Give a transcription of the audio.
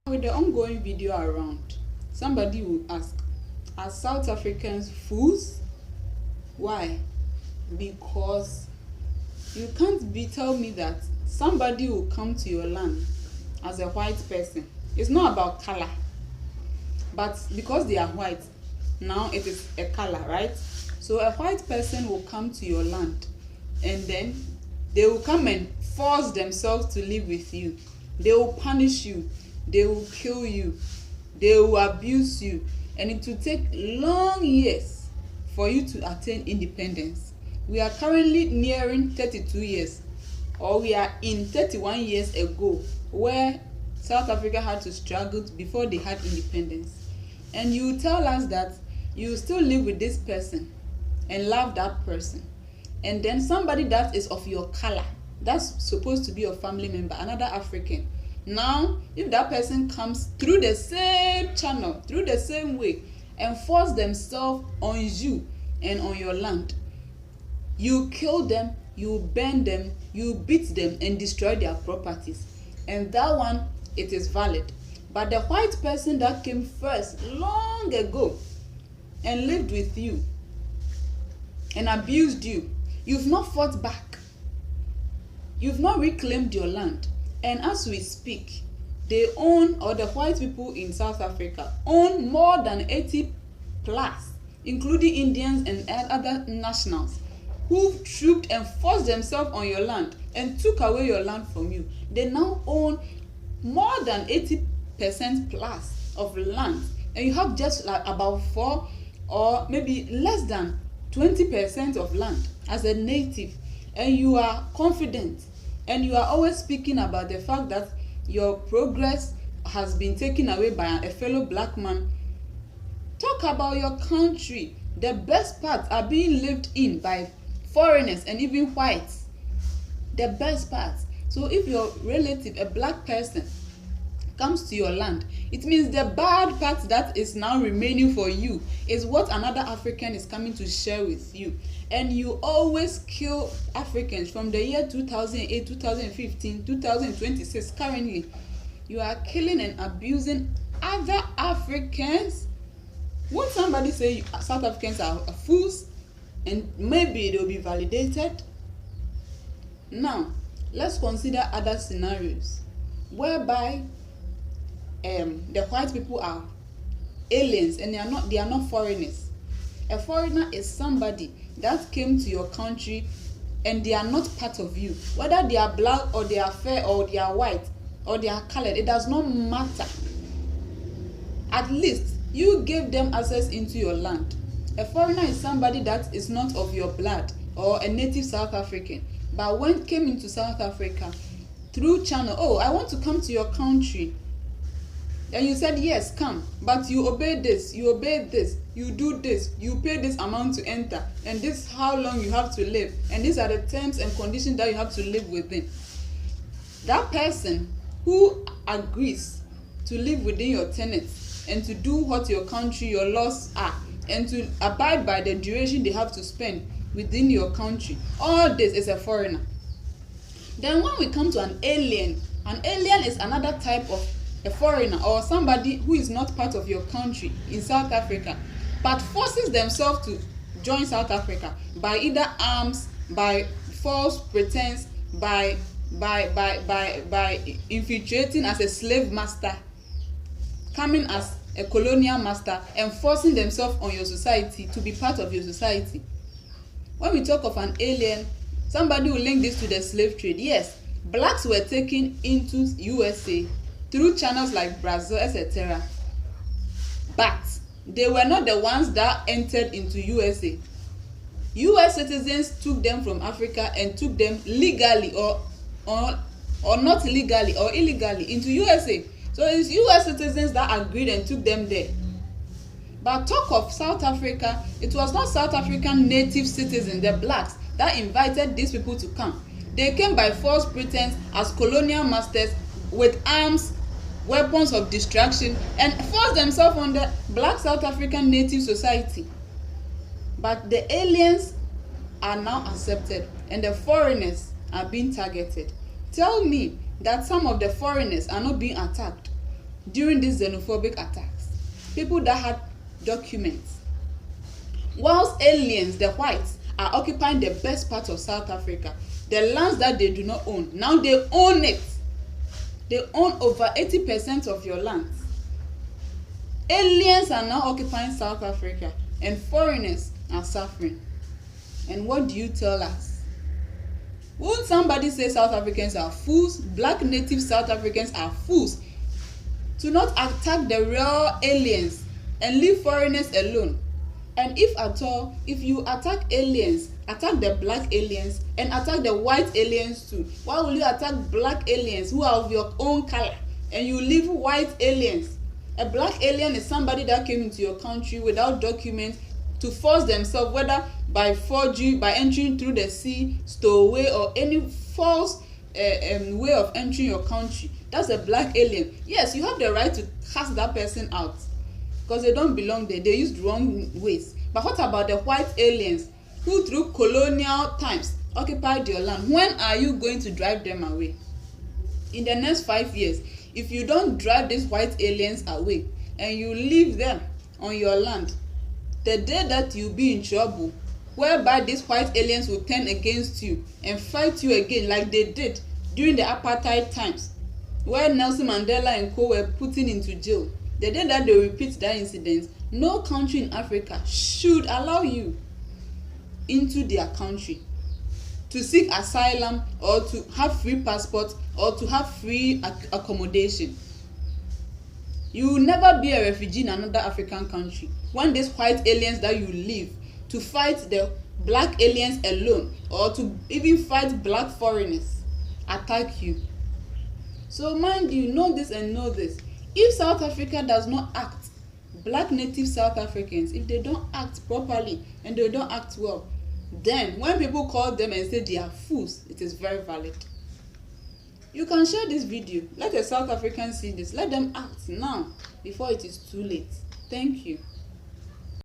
With the ongoing video around, somebody will ask, are South Africans fools? Why? Because you can't tell me that somebody will come to your land as a white person. It's not about color, but because they are white, now it is a color, right? So a white person will come to your land, and then they will come and force themselves to live with you. They will punish you, they will kill you, they will abuse you, and it will take long years for you to attain independence. We are currently nearing 32 years, or we are in 31 years ago, where South Africa had to struggle before they had independence. And you tell us that you still live with this person and love that person, and then somebody that is of your color, that's supposed to be your family member, another African. Now, if that person comes through the same channel, through the same way, and force themselves on you and on your land, you kill them, you burn them, you beat them, and destroy their properties. And that one, it is valid. But the white person that came first long ago and lived with you and abused you, you've not fought back. You've not reclaimed your land. And as we speak, they own, or the white people in South Africa own more than 80 plus, including Indians and other nationals, who trooped and forced themselves on your land and took away your land from you. They now own more than 80% plus of land, and you have just like about 4 or maybe less than 20% of land as a native, and you are confident, and you are always speaking about the fact that your progress has been taken away by a fellow black man. Talk about your country. The best parts are being lived in by foreigners and even whites. The best parts. So if your relative, a black person, comes to your land, it means the bad part that is now remaining for you is what another African is coming to share with you. And you always kill Africans from the year 2008, 2015, 2026. Currently, you are killing and abusing other Africans. Won't somebody say South Africans are fools, and maybe they will be validated? Now, let's consider other scenarios whereby the white people are aliens and they are not foreigners. A foreigner is somebody that came to your country and they are not part of you. Whether they are black or they are fair or they are white or they are colored, it does not matter. At least you gave them access into your land. A foreigner is somebody that is not of your blood or a native South African, but when came into South Africa through channel, oh, I want to come to your country. And you said, yes, come, but you obey this, you obey this, you do this, you pay this amount to enter, and this is how long you have to live, and these are the terms and conditions that you have to live within. That person who agrees to live within your tenets and to do what your country, your laws are, and to abide by the duration they have to spend within your country, all this is a foreigner. Then when we come to an alien is another type of a foreigner, or somebody who is not part of your country in South Africa, but forces themselves to join South Africa by either arms, by false pretense, by infiltrating as a slave master, coming as a colonial master, and forcing themselves on your society to be part of your society. When we talk of an alien, somebody will link this to the slave trade. Yes, blacks were taken into USA through channels like Brazil, etc. But they were not the ones that entered into USA. US citizens took them from Africa and took them legally or not legally or illegally into USA. So it's US citizens that agreed and took them there. But talk of South Africa, it was not South African native citizens, the blacks, that invited these people to come. They came by false pretense as colonial masters with arms, weapons of destruction, and forced themselves on the black South African native society. But the aliens are now accepted and the foreigners are being targeted. Tell me that some of the foreigners are not being attacked. during these xenophobic attacks, people that had documents, whilst aliens, the whites, are occupying the best part of South Africa, the lands that they do not own. Now they own it. They own over 80% of your lands. Aliens are now occupying South Africa and foreigners are suffering. And what do you tell us? Won't somebody say South Africans are fools? Black native South Africans are fools to not attack the real aliens and leave foreigners alone. And if at all, if you attack aliens, attack the black aliens and attack the white aliens too. Why will you attack black aliens who are of your own color and you leave white aliens? A black alien is somebody that came into your country without documents to force themselves, whether by forgery, by entering through the sea, stowaway, or any false way of entering your country. That's a black alien. Yes, you have the right to cast that person out because they don't belong there. They used wrong ways. But what about the white aliens who through colonial times occupied your land? When are you going to drive them away? In the next 5 years, if you don't drive these white aliens away and you leave them on your land, the day that you'll be in trouble, whereby these white aliens will turn against you and fight you again like they did during the apartheid times, where Nelson Mandela and co were put into jail. The day that they repeat that incident, no country in Africa should allow you into their country to seek asylum or to have free passport or to have free accommodation. You will never be a refugee in another African country when these white aliens that you leave to fight the black aliens alone or to even fight black foreigners attack you. So mind you, know this and know this. If South Africa does not act, black native South Africans, if they don't act properly and they don't act well, then when people call them and say they are fools, it is very valid. You can share this video. Let a South African see this. Let them act now before it is too late. Thank you.